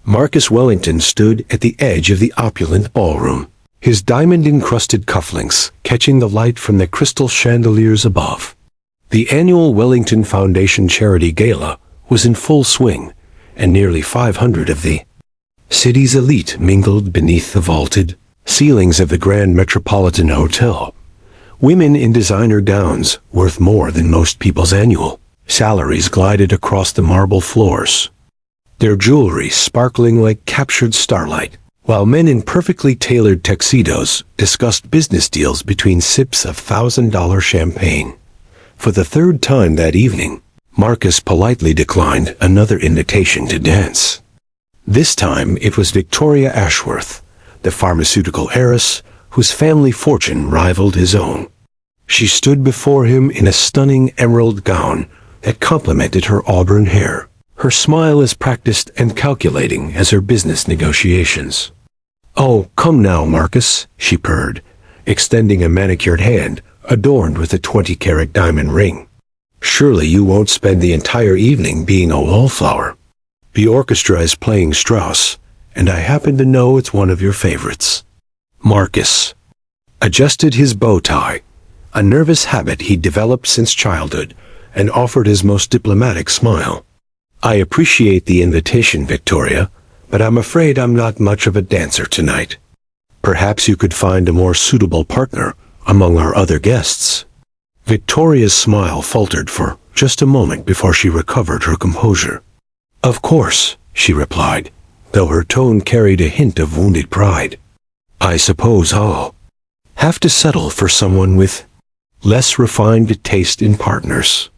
Marcus Wellington stood at the edge of the opulent ballroom, his diamond-encrusted cufflinks catching the light from the crystal chandeliers above. The annual Wellington Foundation Charity Gala was in full swing, and nearly 500 of the city's elite mingled beneath the vaulted ceilings of the Grand Metropolitan Hotel. Women in designer gowns worth more than most people's annual salaries glided across the marble floors, their jewelry sparkling like captured starlight, while men in perfectly tailored tuxedos discussed business deals between sips of $1,000 champagne. For the third time that evening, Marcus politely declined another invitation to dance. This time it was Victoria Ashworth, the pharmaceutical heiress whose family fortune rivaled his own. She stood before him in a stunning emerald gown that complemented her auburn hair, her smile as practiced and calculating as her business negotiations. "Oh, come now, Marcus," she purred, extending a manicured hand adorned with a 20-carat diamond ring. "Surely you won't spend the entire evening being a wallflower. The orchestra is playing Strauss, and I happen to know it's one of your favorites." Marcus adjusted his bow tie, a nervous habit he'd developed since childhood, and offered his most diplomatic smile. "I appreciate the invitation, Victoria, but I'm afraid I'm not much of a dancer tonight. Perhaps you could find a more suitable partner among our other guests." Victoria's smile faltered for just a moment before she recovered her composure. "Of course," she replied, though her tone carried a hint of wounded pride. "I suppose I'll have to settle for someone with less refined taste in partners."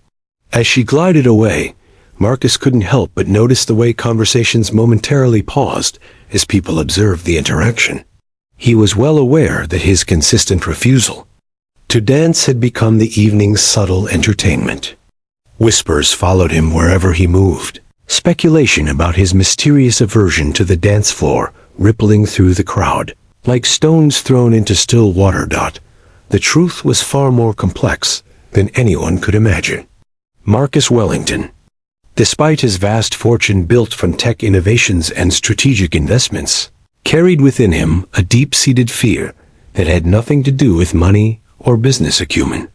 As she glided away, Marcus couldn't help but notice the way conversations momentarily paused as people observed the interaction. He was well aware that his consistent refusal to dance had become the evening's subtle entertainment. Whispers followed him wherever he moved, speculation about his mysterious aversion to the dance floor rippling through the crowd, like stones thrown into still water. The truth was far more complex than anyone could imagine. Marcus Wellington, despite his vast fortune built from tech innovations and strategic investments, carried within him a deep-seated fear that had nothing to do with money or business acumen.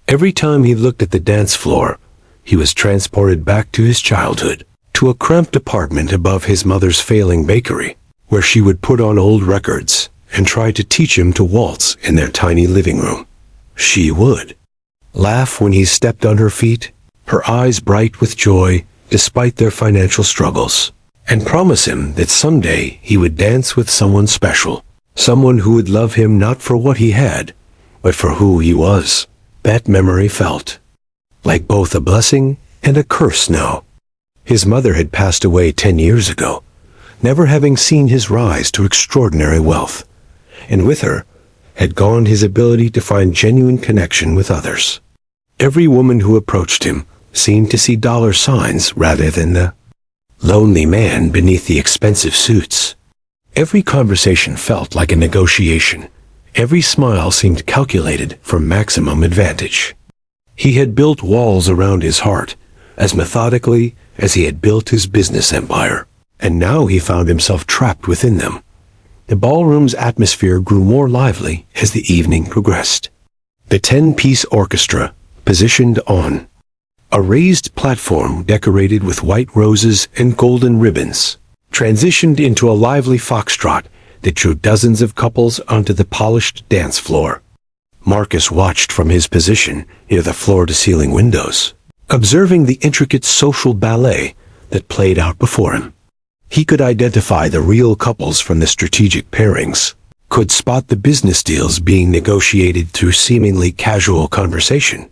Every time he looked at the dance floor, he was transported back to his childhood, to a cramped apartment above his mother's failing bakery, where she would put on old records and try to teach him to waltz in their tiny living room. She would laugh when he stepped on her feet, her eyes bright with joy despite their financial struggles, and promise him that someday he would dance with someone special, someone who would love him not for what he had, but for who he was. That memory felt like both a blessing and a curse now. His mother had passed away 10 years ago, never having seen his rise to extraordinary wealth, and with her had gone his ability to find genuine connection with others. Every woman who approached him seemed to see dollar signs rather than the lonely man beneath the expensive suits. Every conversation felt like a negotiation. Every smile seemed calculated for maximum advantage. He had built walls around his heart, as methodically as he had built his business empire, and now he found himself trapped within them. The ballroom's atmosphere grew more lively as the evening progressed. The 10-piece orchestra, positioned on a raised platform decorated with white roses and golden ribbons, transitioned into a lively foxtrot that drew dozens of couples onto the polished dance floor. Marcus watched from his position near the floor-to-ceiling windows, observing the intricate social ballet that played out before him. He could identify the real couples from the strategic pairings, could spot the business deals being negotiated through seemingly casual conversation,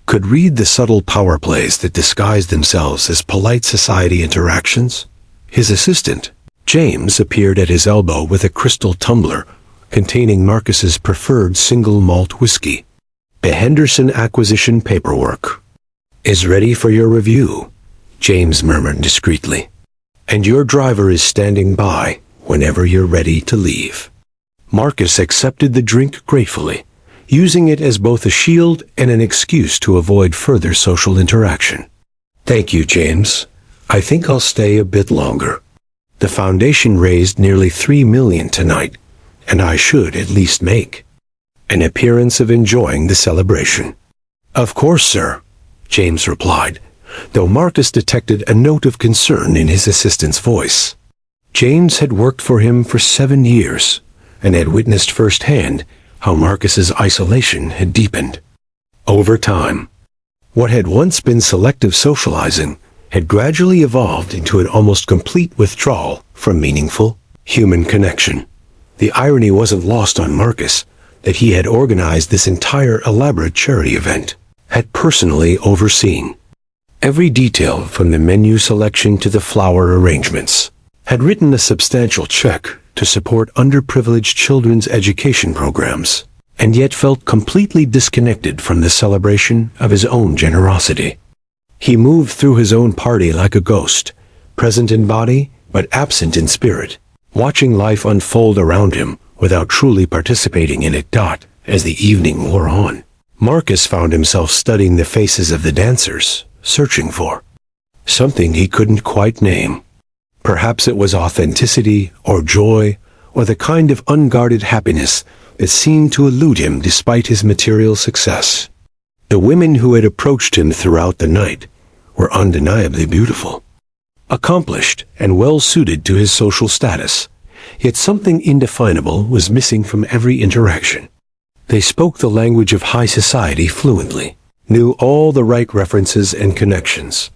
could read the subtle power plays that disguised themselves as polite society interactions. His assistant, James, appeared at his elbow with a crystal tumbler containing Marcus's preferred single malt whiskey. "The Henderson acquisition paperwork is ready for your review," James murmured discreetly, "and your driver is standing by whenever you're ready to leave." Marcus accepted the drink gratefully, using it as both a shield and an excuse to avoid further social interaction. "Thank you, James. I think I'll stay a bit longer." The foundation raised nearly $3 million tonight, and I should at least make an appearance of enjoying the celebration." "Of course, sir," James replied, though Marcus detected a note of concern in his assistant's voice. James had worked for him for 7 years, and had witnessed firsthand how Marcus's isolation had deepened. Over time, what had once been selective socializing had gradually evolved into an almost complete withdrawal from meaningful human connection. The irony wasn't lost on Marcus that he had organized this entire elaborate charity event, had personally overseen every detail from the menu selection to the flower arrangements, had written a substantial check to support underprivileged children's education programs, and yet felt completely disconnected from the celebration of his own generosity. He moved through his own party like a ghost, present in body but absent in spirit, watching life unfold around him without truly participating in it. As the evening wore on, Marcus found himself studying the faces of the dancers, searching for something he couldn't quite name. Perhaps it was authenticity or joy or the kind of unguarded happiness that seemed to elude him despite his material success. The women who had approached him throughout the night were undeniably beautiful, accomplished, and well-suited to his social status, yet something indefinable was missing from every interaction. They spoke the language of high society fluently, knew all the right references and connections,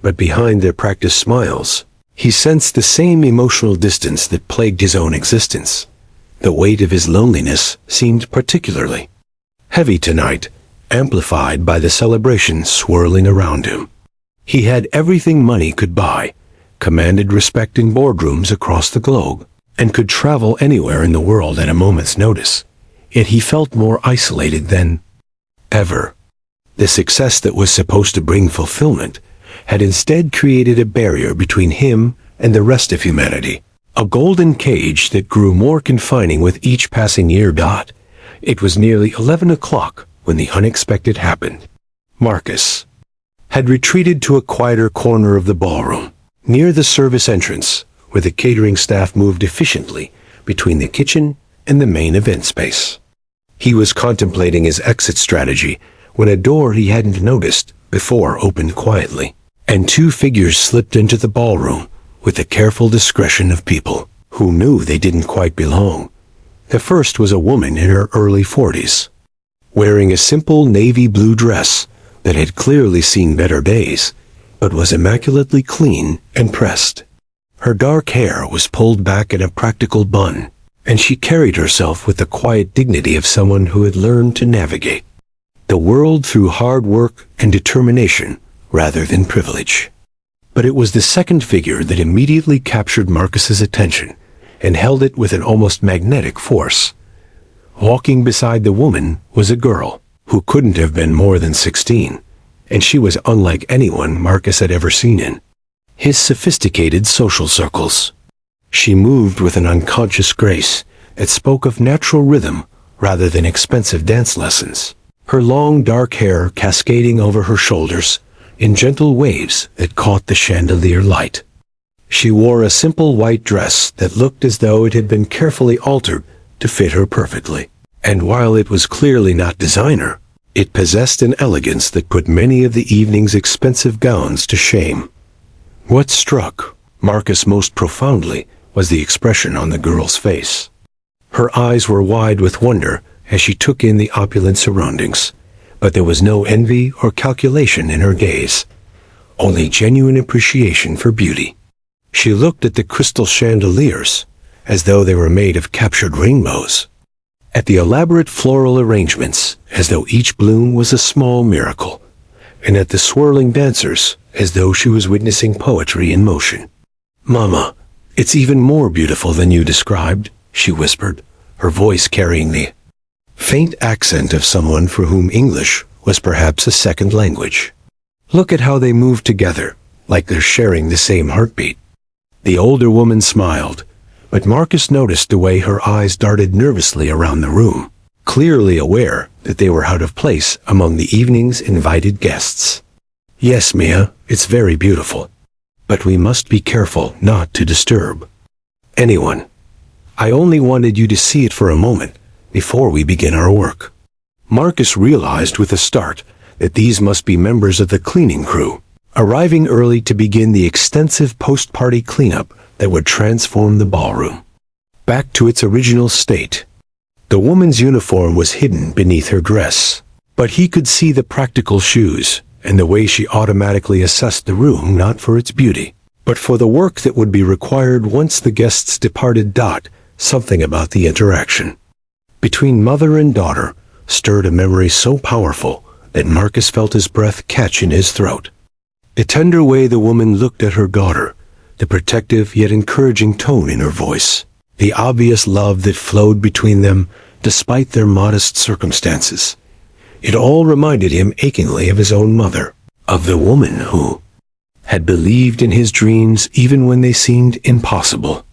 but behind their practiced smiles, he sensed the same emotional distance that plagued his own existence. The weight of his loneliness seemed particularly heavy tonight, amplified by the celebration swirling around him. He had everything money could buy, commanded respect in boardrooms across the globe, and could travel anywhere in the world at a moment's notice. Yet he felt more isolated than ever. The success that was supposed to bring fulfillment had instead created a barrier between him and the rest of humanity, a golden cage that grew more confining with each passing year. It was nearly 11 o'clock when the unexpected happened. Marcus had retreated to a quieter corner of the ballroom, near the service entrance, where the catering staff moved efficiently between the kitchen and the main event space. He was contemplating his exit strategy when a door he hadn't noticed before opened quietly, and 2 figures slipped into the ballroom with the careful discretion of people who knew they didn't quite belong. The first was a woman in her early 40s, wearing a simple navy blue dress that had clearly seen better days, but was immaculately clean and pressed. Her dark hair was pulled back in a practical bun, and she carried herself with the quiet dignity of someone who had learned to navigate the world through hard work and determination rather than privilege. But it was the second figure that immediately captured Marcus's attention and held it with an almost magnetic force. Walking beside the woman was a girl who couldn't have been more than 16, and she was unlike anyone Marcus had ever seen in his sophisticated social circles. She moved with an unconscious grace that spoke of natural rhythm rather than expensive dance lessons, her long dark hair cascading over her shoulders in gentle waves that caught the chandelier light. She wore a simple white dress that looked as though it had been carefully altered to fit her perfectly, and while it was clearly not designer, it possessed an elegance that put many of the evening's expensive gowns to shame. What struck Marcus most profoundly was the expression on the girl's face. Her eyes were wide with wonder as she took in the opulent surroundings, but there was no envy or calculation in her gaze, only genuine appreciation for beauty. She looked at the crystal chandeliers as though they were made of captured rainbows, at the elaborate floral arrangements as though each bloom was a small miracle, and at the swirling dancers as though she was witnessing poetry in motion. "Mama, it's even more beautiful than you described," she whispered, her voice carrying the faint accent of someone for whom English was perhaps a second language. "Look at how they move together, like they're sharing the same heartbeat." The older woman smiled, but Marcus noticed the way her eyes darted nervously around the room, clearly aware that they were out of place among the evening's invited guests. "Yes, Mia, it's very beautiful, but we must be careful not to disturb anyone. I only wanted you to see it for a moment before we begin our work." Marcus realized with a start that these must be members of the cleaning crew, arriving early to begin the extensive post-party cleanup that would transform the ballroom back to its original state. The woman's uniform was hidden beneath her dress, but he could see the practical shoes and the way she automatically assessed the room not for its beauty, but for the work that would be required once the guests departed. Something about the interaction between mother and daughter stirred a memory so powerful that Marcus felt his breath catch in his throat. The tender way the woman looked at her daughter, the protective yet encouraging tone in her voice, the obvious love that flowed between them despite their modest circumstances. It all reminded him achingly of his own mother, of the woman who had believed in his dreams even when they seemed impossible.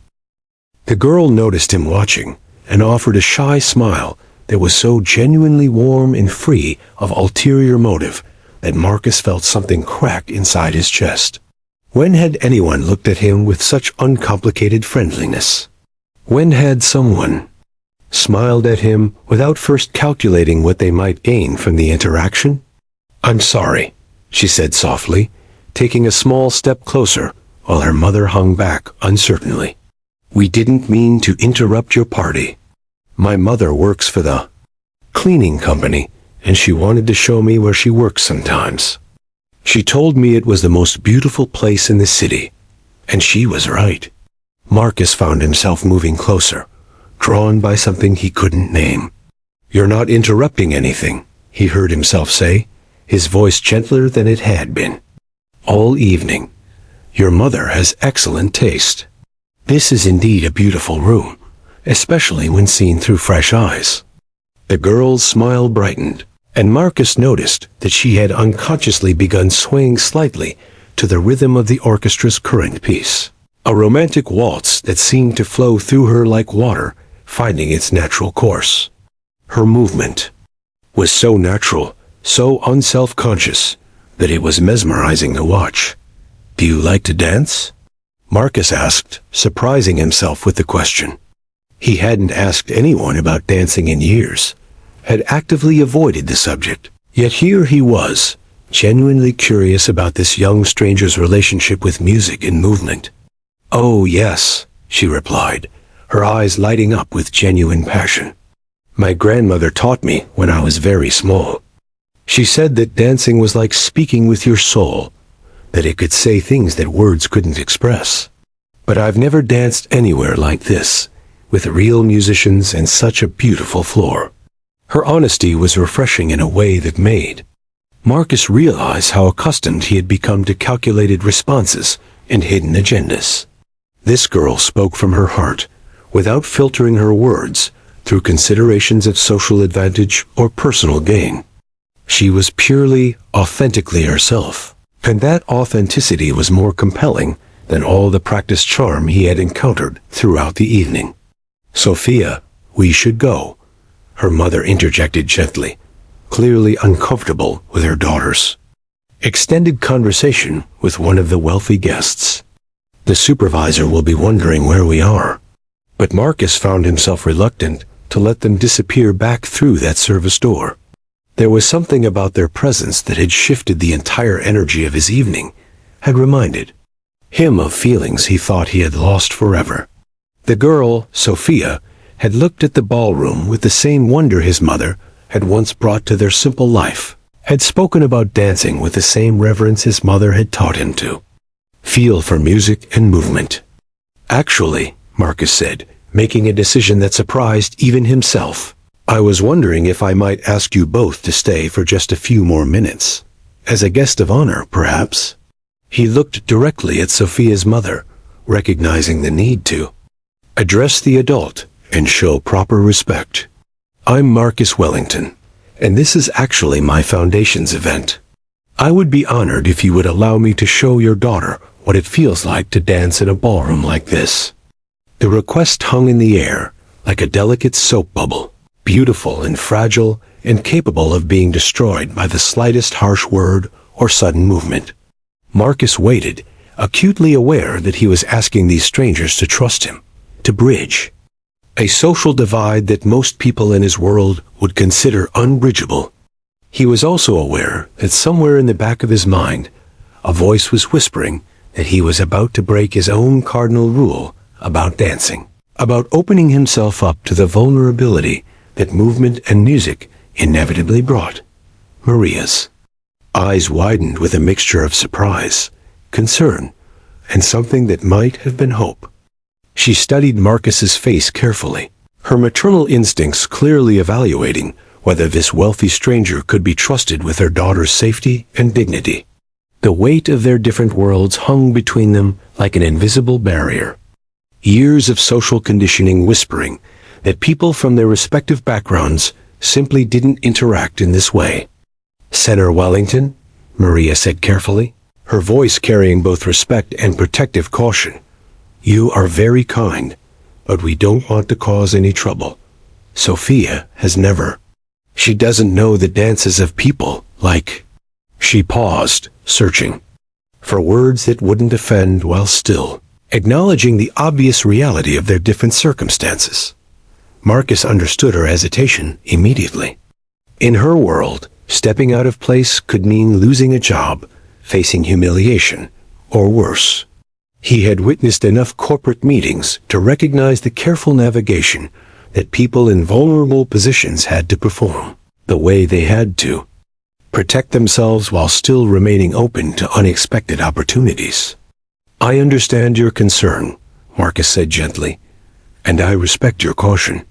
The girl noticed him watching and offered a shy smile that was so genuinely warm and free of ulterior motive that Marcus felt something crack inside his chest. When had anyone looked at him with such uncomplicated friendliness? When had someone smiled at him without first calculating what they might gain from the interaction? "I'm sorry," she said softly, taking a small step closer while her mother hung back uncertainly. "We didn't mean to interrupt your party. My mother works for the cleaning company, and she wanted to show me where she works sometimes. She told me it was the most beautiful place in the city, and she was right." Marcus found himself moving closer, drawn by something he couldn't name. "You're not interrupting anything," he heard himself say, his voice gentler than it had been. "All evening. Your mother has excellent taste. This is indeed a beautiful room, especially when seen through fresh eyes." The girl's smile brightened, and Marcus noticed that she had unconsciously begun swaying slightly to the rhythm of the orchestra's current piece, a romantic waltz that seemed to flow through her like water, finding its natural course. Her movement was so natural, so unself-conscious, that it was mesmerizing to watch. "Do you like to dance?" Marcus asked, surprising himself with the question. He hadn't asked anyone about dancing in years, had actively avoided the subject. Yet here he was, genuinely curious about this young stranger's relationship with music and movement. "Oh, yes," she replied, her eyes lighting up with genuine passion. "My grandmother taught me when I was very small. She said that dancing was like speaking with your soul, that it could say things that words couldn't express. But I've never danced anywhere like this, with real musicians and such a beautiful floor." Her honesty was refreshing in a way that made Marcus realize how accustomed he had become to calculated responses and hidden agendas. This girl spoke from her heart, without filtering her words through considerations of social advantage or personal gain. She was purely, authentically herself, and that authenticity was more compelling than all the practiced charm he had encountered throughout the evening. "Sophia, we should go," her mother interjected gently, clearly uncomfortable with her daughter's extended conversation with one of the wealthy guests. "The supervisor will be wondering where we are." But Marcus found himself reluctant to let them disappear back through that service door. There was something about their presence that had shifted the entire energy of his evening, had reminded him of feelings he thought he had lost forever. The girl, Sophia, had looked at the ballroom with the same wonder his mother had once brought to their simple life, had spoken about dancing with the same reverence his mother had taught him to feel for music and movement. "Actually," Marcus said, making a decision that surprised even himself, "I was wondering if I might ask you both to stay for just a few more minutes. As a guest of honor, perhaps." He looked directly at Sophia's mother, recognizing the need to address the adult and show proper respect. "I'm Marcus Wellington, and this is actually my foundation's event. I would be honored if you would allow me to show your daughter what it feels like to dance in a ballroom like this." The request hung in the air like a delicate soap bubble, beautiful and fragile and capable of being destroyed by the slightest harsh word or sudden movement. Marcus waited, acutely aware that he was asking these strangers to trust him, to bridge. A social divide that most people in his world would consider unbridgeable. He was also aware that somewhere in the back of his mind, a voice was whispering that he was about to break his own cardinal rule about dancing, about opening himself up to the vulnerability that movement and music inevitably brought. Maria's eyes widened with a mixture of surprise, concern, and something that might have been hope. She studied Marcus's face carefully, her maternal instincts clearly evaluating whether this wealthy stranger could be trusted with her daughter's safety and dignity. The weight of their different worlds hung between them like an invisible barrier. Years of social conditioning whispering that people from their respective backgrounds simply didn't interact in this way. "Senator Wellington," Maria said carefully, her voice carrying both respect and protective caution. "You are very kind, but we don't want to cause any trouble. Sophia has never. She doesn't know the dances of people like." She paused, searching for words that wouldn't offend while still acknowledging the obvious reality of their different circumstances. Marcus understood her hesitation immediately. In her world, stepping out of place could mean losing a job, facing humiliation, or worse. He had witnessed enough corporate meetings to recognize the careful navigation that people in vulnerable positions had to perform, the way they had to protect themselves while still remaining open to unexpected opportunities. "I understand your concern," Marcus said gently, "and I respect your caution.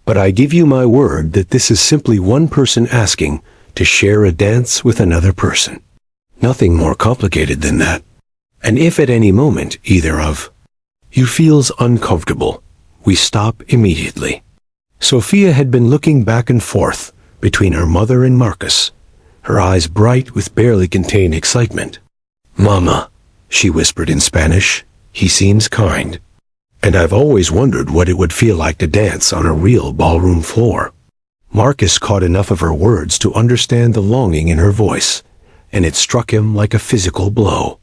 But I give you my word that this is simply one person asking to share a dance with another person. Nothing more complicated than that. And if at any moment either of you feels uncomfortable, we stop immediately." Sophia had been looking back and forth between her mother and Marcus, her eyes bright with barely contained excitement. "Mama," she whispered in Spanish, "he seems kind. And I've always wondered what it would feel like to dance on a real ballroom floor." Marcus caught enough of her words to understand the longing in her voice, and it struck him like a physical blow.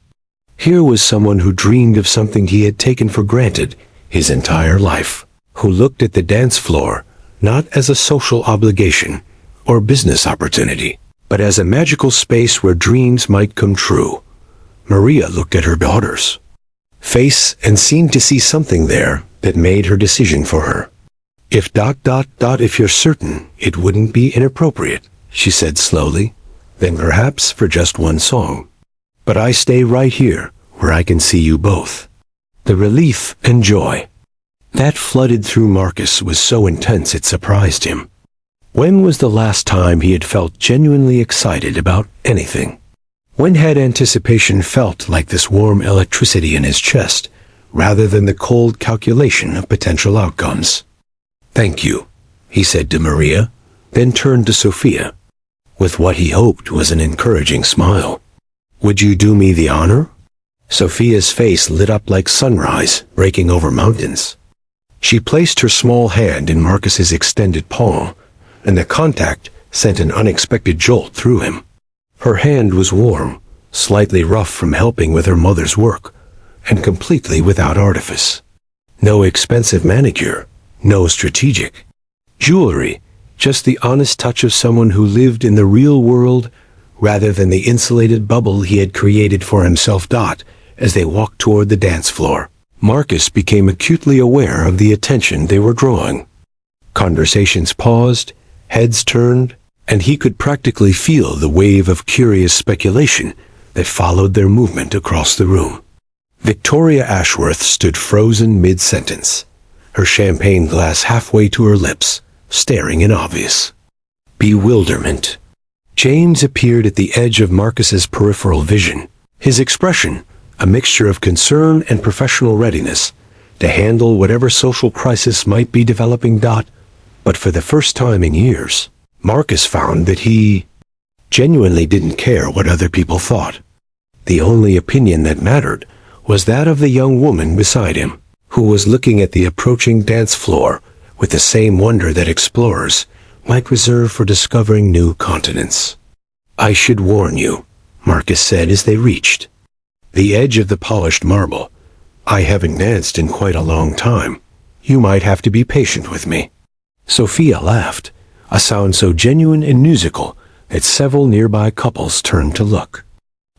Here was someone who dreamed of something he had taken for granted his entire life, who looked at the dance floor not as a social obligation or business opportunity, but as a magical space where dreams might come true. Maria looked at her daughter's face and seemed to see something there that made her decision for her. If you're certain it wouldn't be inappropriate," she said slowly, "then perhaps for just one song. But I stay right here where I can see you both." The relief and joy that flooded through Marcus was so intense it surprised him. When was the last time he had felt genuinely excited about anything? When had anticipation felt like this warm electricity in his chest, rather than the cold calculation of potential outcomes? "Thank you," he said to Maria, then turned to Sophia, with what he hoped was an encouraging smile. "Would you do me the honor?" Sophia's face lit up like sunrise breaking over mountains. She placed her small hand in Marcus's extended palm, and the contact sent an unexpected jolt through him. Her hand was warm, slightly rough from helping with her mother's work, and completely without artifice. No expensive manicure, no strategic jewelry, just the honest touch of someone who lived in the real world rather than the insulated bubble he had created for himself. As they walked toward the dance floor, Marcus became acutely aware of the attention they were drawing. Conversations paused, heads turned, and he could practically feel the wave of curious speculation that followed their movement across the room. Victoria Ashworth stood frozen mid-sentence, her champagne glass halfway to her lips, staring in obvious bewilderment. James appeared at the edge of Marcus's peripheral vision, his expression a mixture of concern and professional readiness to handle whatever social crisis might be developing. But for the first time in years, Marcus found that he genuinely didn't care what other people thought. The only opinion that mattered was that of the young woman beside him, who was looking at the approaching dance floor with the same wonder that explorers might reserve for discovering new continents. "I should warn you," Marcus said as they reached the edge of the polished marble. "I haven't danced in quite a long time. You might have to be patient with me." Sophia laughed, a sound so genuine and musical that several nearby couples turned to look.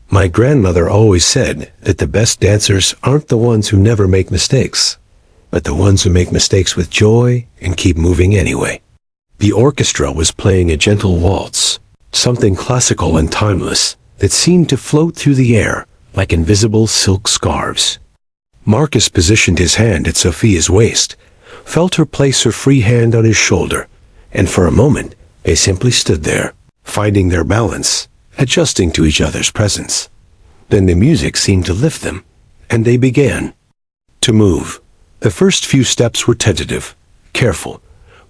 "My grandmother always said that the best dancers aren't the ones who never make mistakes, but the ones who make mistakes with joy and keep moving anyway." The orchestra was playing a gentle waltz, something classical and timeless that seemed to float through the air like invisible silk scarves. Marcus positioned his hand at Sophia's waist, felt her place her free hand on his shoulder, and for a moment they simply stood there, finding their balance, adjusting to each other's presence. Then the music seemed to lift them, and they began to move. The first few steps were tentative, careful,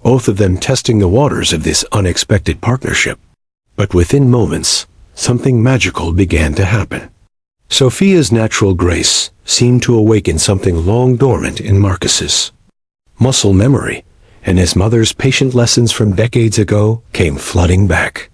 both of them testing the waters of this unexpected partnership. But within moments, something magical began to happen. Sophia's natural grace seemed to awaken something long dormant in Marcus's. Muscle memory and his mother's patient lessons from decades ago came flooding back.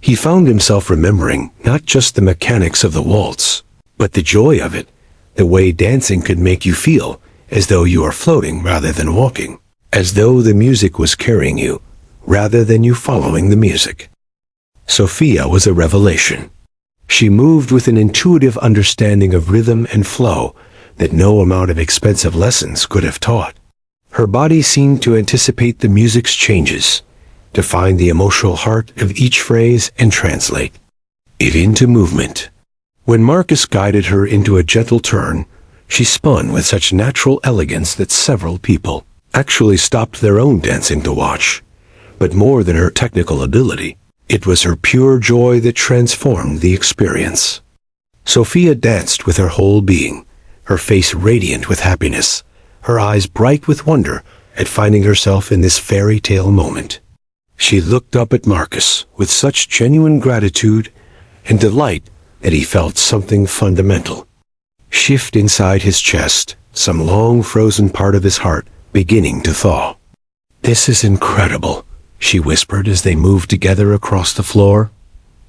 He found himself remembering not just the mechanics of the waltz, but the joy of it, the way dancing could make you feel as though you are floating rather than walking, as though the music was carrying you rather than you following the music. Sophia was a revelation. She moved with an intuitive understanding of rhythm and flow that no amount of expensive lessons could have taught. Her body seemed to anticipate the music's changes, to find the emotional heart of each phrase and translate it into movement. When Marcus guided her into a gentle turn, she spun with such natural elegance that several people actually stopped their own dancing to watch. But more than her technical ability, it was her pure joy that transformed the experience. Sophia danced with her whole being, her face radiant with happiness, her eyes bright with wonder at finding herself in this fairy tale moment. She looked up at Marcus with such genuine gratitude and delight that he felt something fundamental shift inside his chest, some long frozen part of his heart beginning to thaw. "This is incredible," she whispered as they moved together across the floor.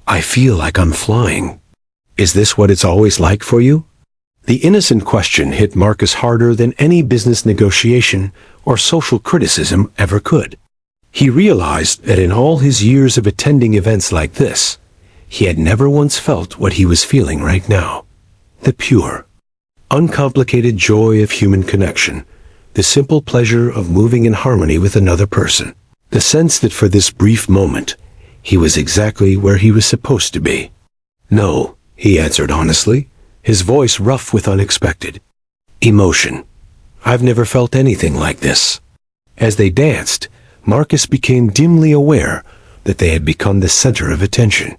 "I feel like I'm flying. Is this what it's always like for you?" The innocent question hit Marcus harder than any business negotiation or social criticism ever could. He realized that in all his years of attending events like this, he had never once felt what he was feeling right now. The pure, uncomplicated joy of human connection, the simple pleasure of moving in harmony with another person, the sense that for this brief moment, he was exactly where he was supposed to be. "No," he answered honestly, his voice rough with unexpected emotion. "I've never felt anything like this." As they danced, Marcus became dimly aware that they had become the center of attention.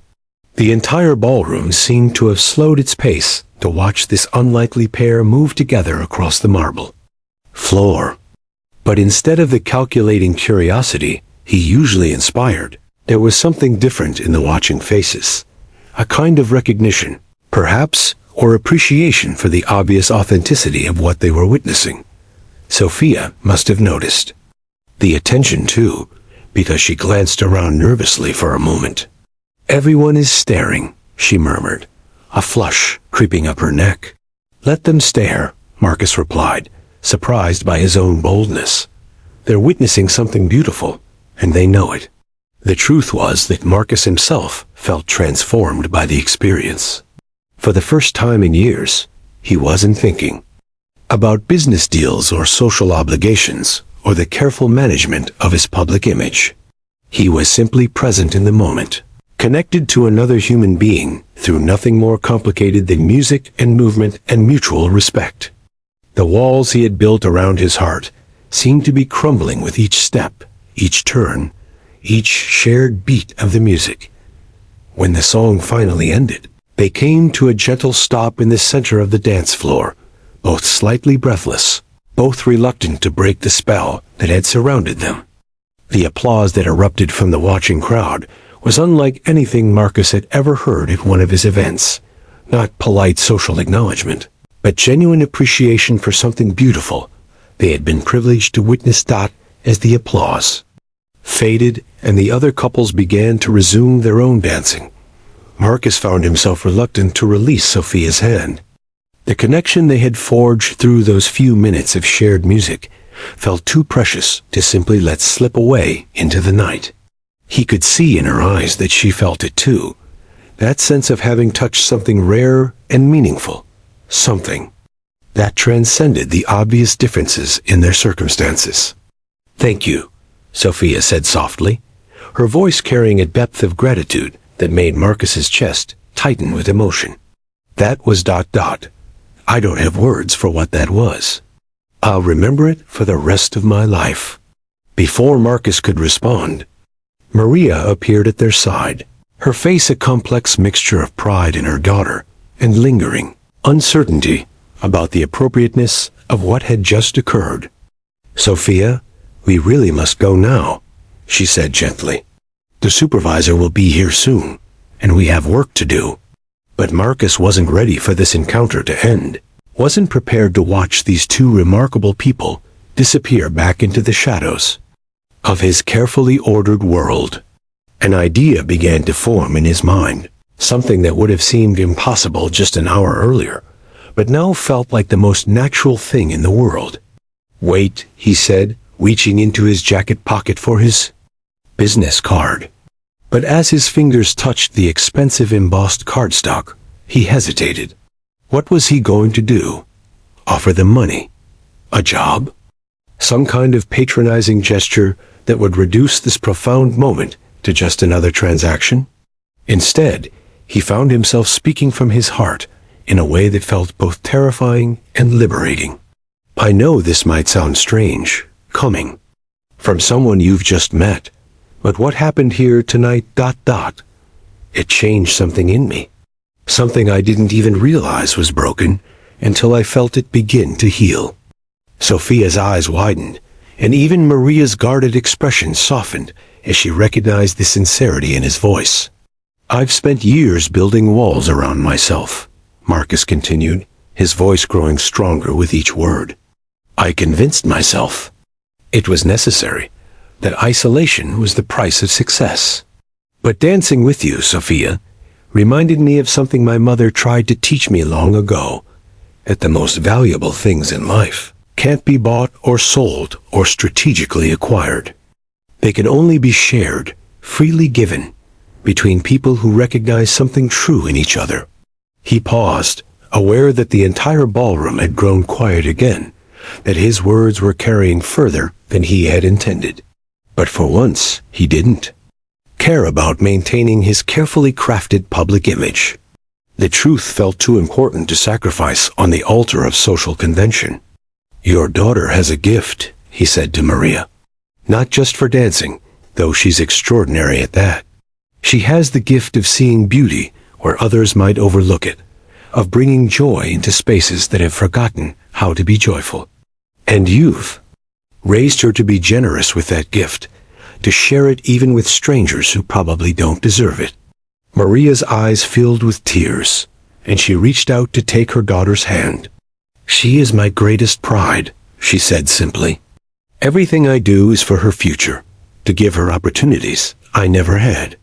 The entire ballroom seemed to have slowed its pace to watch this unlikely pair move together across the marble floor. But instead of the calculating curiosity he usually inspired, there was something different in the watching faces, a kind of recognition, perhaps, or appreciation for the obvious authenticity of what they were witnessing. Sophia must have noticed the attention too, because she glanced around nervously for a moment. "Everyone is staring," she murmured, a flush creeping up her neck. "Let them stare," Marcus replied, surprised by his own boldness. "They're witnessing something beautiful, and they know it." The truth was that Marcus himself felt transformed by the experience. For the first time in years, he wasn't thinking about business deals or social obligations or the careful management of his public image. He was simply present in the moment, connected to another human being through nothing more complicated than music and movement and mutual respect. The walls he had built around his heart seemed to be crumbling with each step, each turn, each shared beat of the music. When the song finally ended, they came to a gentle stop in the center of the dance floor, both slightly breathless, both reluctant to break the spell that had surrounded them. The applause that erupted from the watching crowd was unlike anything Marcus had ever heard at one of his events. Not polite social acknowledgement, but genuine appreciation for something beautiful they had been privileged to witness. As the applause faded and the other couples began to resume their own dancing, Marcus found himself reluctant to release Sophia's hand. The connection they had forged through those few minutes of shared music felt too precious to simply let slip away into the night. He could see in her eyes that she felt it too, that sense of having touched something rare and meaningful, something that transcended the obvious differences in their circumstances. "Thank you," Sophia said softly, her voice carrying a depth of gratitude that made Marcus's chest tighten with emotion. "That was ... I don't have words for what that was. I'll remember it for the rest of my life." Before Marcus could respond, Maria appeared at their side, her face a complex mixture of pride in her daughter and lingering uncertainty about the appropriateness of what had just occurred. "Sophia, we really must go now," she said gently. "The supervisor will be here soon, and we have work to do." But Marcus wasn't ready for this encounter to end, wasn't prepared to watch these two remarkable people disappear back into the shadows of his carefully ordered world. An idea began to form in his mind, something that would have seemed impossible just an hour earlier, but now felt like the most natural thing in the world. "Wait," he said, reaching into his jacket pocket for his business card. But as his fingers touched the expensive embossed cardstock, he hesitated. What was he going to do? Offer them money? A job? Some kind of patronizing gesture that would reduce this profound moment to just another transaction? Instead, he found himself speaking from his heart in a way that felt both terrifying and liberating. "I know this might sound strange, coming from someone you've just met, but what happened here tonight ... It changed something in me. Something I didn't even realize was broken until I felt it begin to heal." Sophia's eyes widened, and even Maria's guarded expression softened as she recognized the sincerity in his voice. "I've spent years building walls around myself," Marcus continued, his voice growing stronger with each word. "I convinced myself it was necessary, that isolation was the price of success. But dancing with you, Sophia, reminded me of something my mother tried to teach me long ago, that the most valuable things in life can't be bought or sold or strategically acquired. They can only be shared, freely given, between people who recognize something true in each other." He paused, aware that the entire ballroom had grown quiet again, that his words were carrying further than he had intended. But for once, he didn't care about maintaining his carefully crafted public image. The truth felt too important to sacrifice on the altar of social convention. "Your daughter has a gift," he said to Maria. "Not just for dancing, though she's extraordinary at that. She has the gift of seeing beauty where others might overlook it, of bringing joy into spaces that have forgotten how to be joyful. And you've raised her to be generous with that gift, to share it even with strangers who probably don't deserve it." Maria's eyes filled with tears, and she reached out to take her daughter's hand. "She is my greatest pride," she said simply. "Everything I do is for her future, to give her opportunities I never had."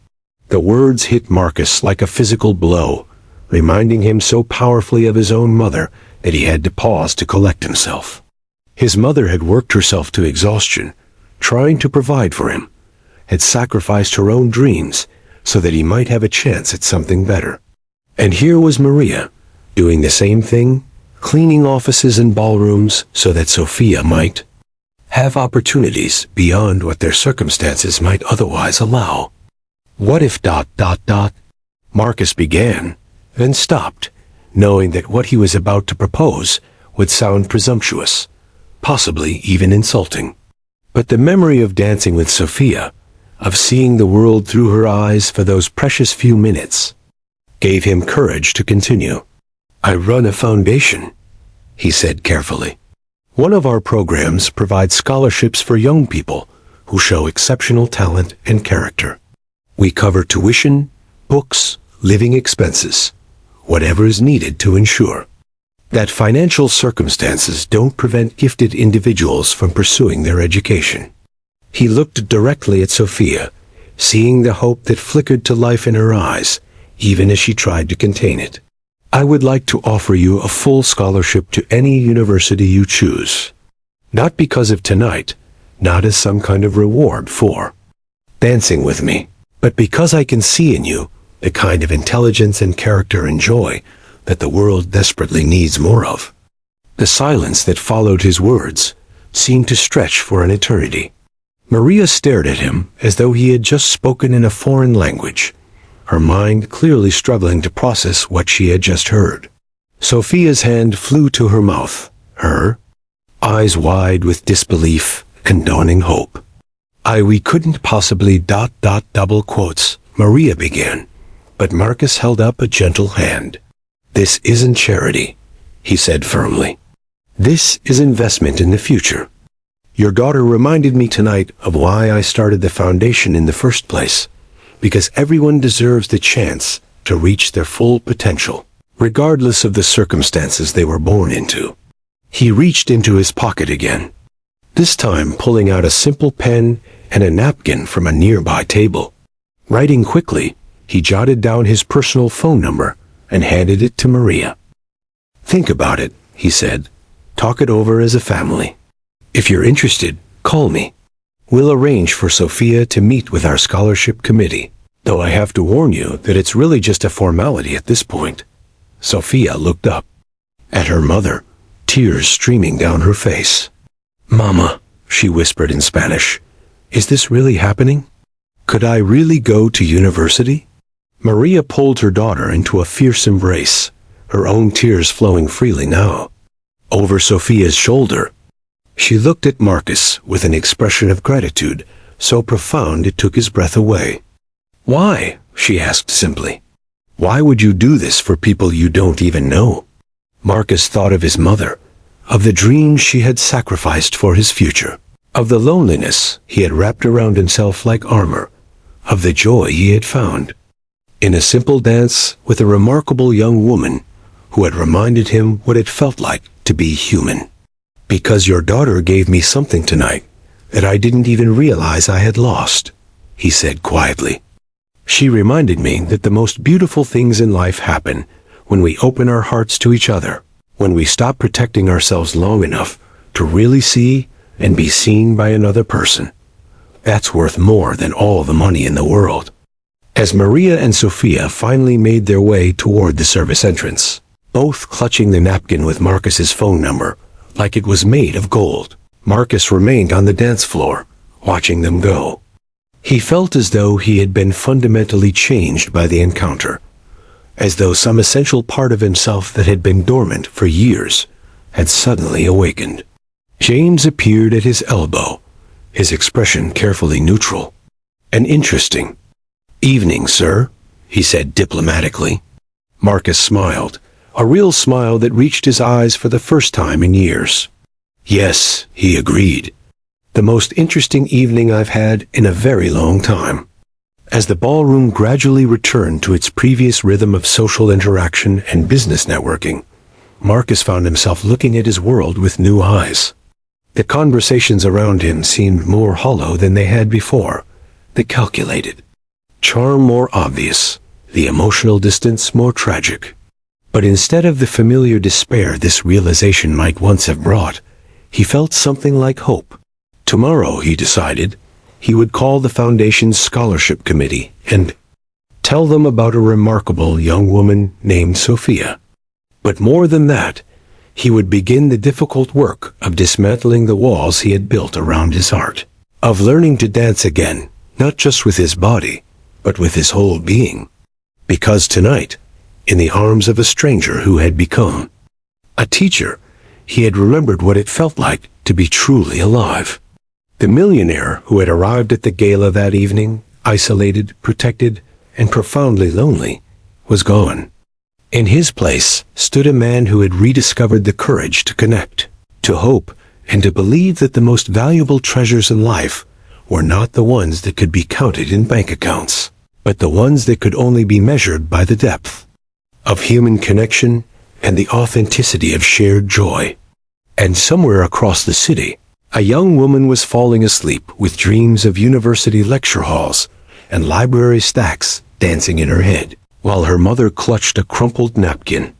The words hit Marcus like a physical blow, reminding him so powerfully of his own mother that he had to pause to collect himself. His mother had worked herself to exhaustion, trying to provide for him, had sacrificed her own dreams so that he might have a chance at something better. And here was Maria, doing the same thing, cleaning offices and ballrooms so that Sophia might have opportunities beyond what their circumstances might otherwise allow. "What if ... Marcus began, then stopped, knowing that what he was about to propose would sound presumptuous, possibly even insulting. But the memory of dancing with Sophia, of seeing the world through her eyes for those precious few minutes, gave him courage to continue. "I run a foundation," he said carefully. "One of our programs provides scholarships for young people who show exceptional talent and character. We cover tuition, books, living expenses, whatever is needed to ensure that financial circumstances don't prevent gifted individuals from pursuing their education." He looked directly at Sophia, seeing the hope that flickered to life in her eyes, even as she tried to contain it. "I would like to offer you a full scholarship to any university you choose. Not because of tonight, not as some kind of reward for dancing with me, but because I can see in you the kind of intelligence and character and joy that the world desperately needs more of. The silence that followed his words seemed to stretch for an eternity. Maria stared at him as though he had just spoken in a foreign language, her mind clearly struggling to process what she had just heard. Sophia's hand flew to her mouth, her eyes wide with disbelief and dawning hope. We couldn't possibly ... double quotes, Maria began, but Marcus held up a gentle hand. This isn't charity, he said firmly. This is investment in the future. Your daughter reminded me tonight of why I started the foundation in the first place, because everyone deserves the chance to reach their full potential, regardless of the circumstances they were born into. He reached into his pocket again, this time pulling out a simple pen and a napkin from a nearby table. Writing quickly, he jotted down his personal phone number and handed it to Maria. Think about it, he said. Talk it over as a family. If you're interested, call me. We'll arrange for Sophia to meet with our scholarship committee, though I have to warn you that it's really just a formality at this point. Sophia looked up at her mother, tears streaming down her face. Mama, she whispered in Spanish, is this really happening? Could I really go to university? Maria pulled her daughter into a fierce embrace, her own tears flowing freely now. Over Sophia's shoulder, she looked at Marcus with an expression of gratitude so profound it took his breath away. Why? She asked simply. Why would you do this for people you don't even know? Marcus thought of his mother, of the dreams she had sacrificed for his future, of the loneliness he had wrapped around himself like armor, of the joy he had found in a simple dance with a remarkable young woman who had reminded him what it felt like to be human. Because your daughter gave me something tonight that I didn't even realize I had lost, he said quietly. She reminded me that the most beautiful things in life happen when we open our hearts to each other, when we stop protecting ourselves long enough to really see and be seen by another person. That's worth more than all the money in the world. As Maria and Sophia finally made their way toward the service entrance, both clutching the napkin with Marcus's phone number, like it was made of gold, Marcus remained on the dance floor, watching them go. He felt as though he had been fundamentally changed by the encounter, as though some essential part of himself that had been dormant for years had suddenly awakened. James appeared at his elbow, his expression carefully neutral. An interesting evening, sir, he said diplomatically. Marcus smiled, a real smile that reached his eyes for the first time in years. Yes, he agreed. The most interesting evening I've had in a very long time. As the ballroom gradually returned to its previous rhythm of social interaction and business networking, Marcus found himself looking at his world with new eyes. The conversations around him seemed more hollow than they had before, the calculated charm more obvious, the emotional distance more tragic. But instead of the familiar despair this realization might once have brought, he felt something like hope. Tomorrow, he decided, he would call the Foundation's scholarship committee and tell them about a remarkable young woman named Sophia. But more than that, he would begin the difficult work of dismantling the walls he had built around his heart, of learning to dance again, not just with his body, but with his whole being. Because tonight, in the arms of a stranger who had become a teacher, he had remembered what it felt like to be truly alive. The millionaire who had arrived at the gala that evening, isolated, protected, and profoundly lonely, was gone. In his place stood a man who had rediscovered the courage to connect, to hope, and to believe that the most valuable treasures in life were not the ones that could be counted in bank accounts, but the ones that could only be measured by the depth of human connection and the authenticity of shared joy. And somewhere across the city, a young woman was falling asleep with dreams of university lecture halls and library stacks dancing in her head, while her mother clutched a crumpled napkin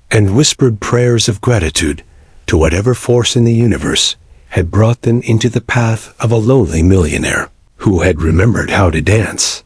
and whispered prayers of gratitude to whatever force in the universe had brought them into the path of a lonely millionaire who had remembered how to dance.